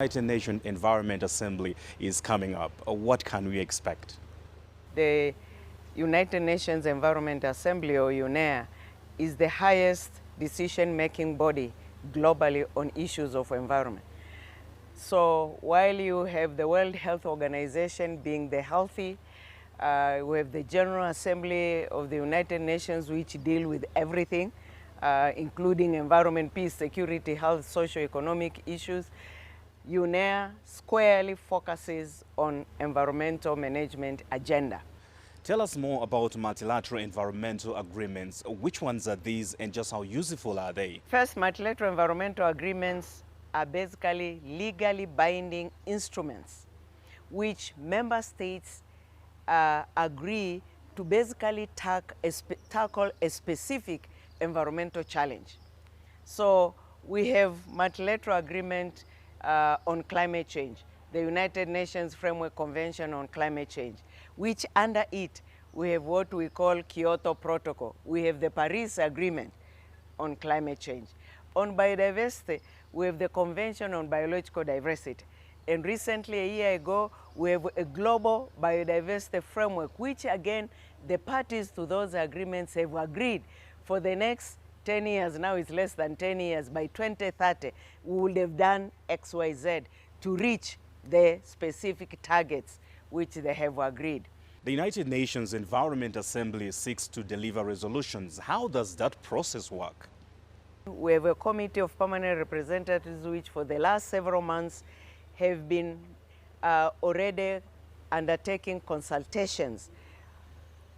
United Nations Environment Assembly is coming up. What can we expect? The United Nations Environment Assembly, or UNEA, is the highest decision-making body globally on issues of environment. So while you have the World Health Organization being the healthy, we have the General Assembly of the United Nations, which deal with everything, including environment, peace, security, health, socio-economic issues. UNEA squarely focuses on environmental management agenda. Tell us more about multilateral environmental agreements. Which ones are these and just how useful are they? First, multilateral environmental agreements are basically legally binding instruments which member states agree to basically tackle a specific environmental challenge. So we have multilateral agreement on climate change, the United Nations Framework Convention on Climate Change, which under it we have what we call Kyoto Protocol. We have the Paris Agreement on climate change. On biodiversity, we have the Convention on Biological Diversity. And recently, a year ago, we have a global biodiversity framework, which again, the parties to those agreements have agreed for the next 10 years, now it's less than 10 years, by 2030, we would have done X, Y, Z to reach the specific targets which they have agreed. The United Nations Environment Assembly seeks to deliver resolutions. How does that process work? We have a committee of permanent representatives which for the last several months have been already undertaking consultations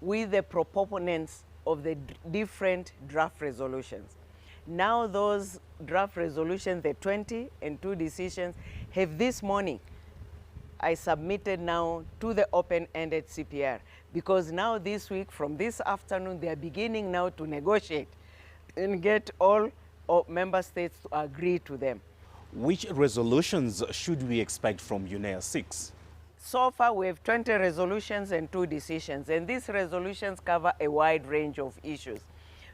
with the proponents of the different draft resolutions. Now those draft resolutions, the 20 and 2 decisions, have this morning I submitted now to the open-ended CPR, because now this week, from this afternoon, they are beginning now to negotiate and get all member states to agree to them. Which resolutions should we expect from UNEA 6? So far, we have 20 resolutions and 2 decisions, and these resolutions cover a wide range of issues.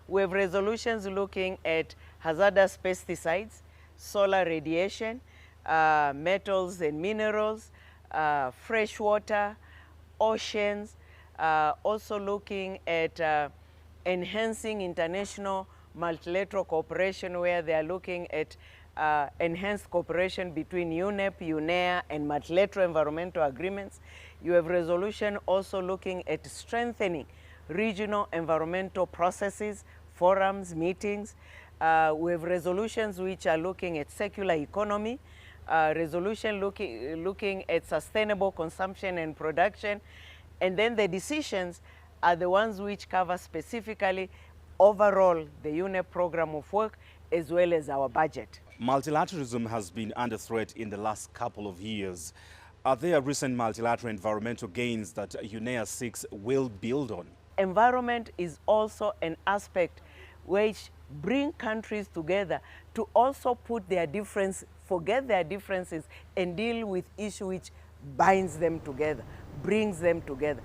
We have resolutions looking at hazardous pesticides, solar radiation, metals and minerals, fresh water, oceans, also looking at enhancing international multilateral cooperation, where they are looking at enhanced cooperation between UNEP, UNEA, and multilateral environmental agreements. You have resolution also looking at strengthening regional environmental processes, forums, meetings. We have resolutions which are looking at circular economy, resolution looking at sustainable consumption and production, and then the decisions are the ones which cover specifically overall the UNEP program of work as well as our budget. Multilateralism has been under threat in the last couple of years. Are there recent multilateral environmental gains that UNEA 6 will build on? Environment is also an aspect which bring countries together to also put their forget their differences and deal with issue which binds them together, brings them together.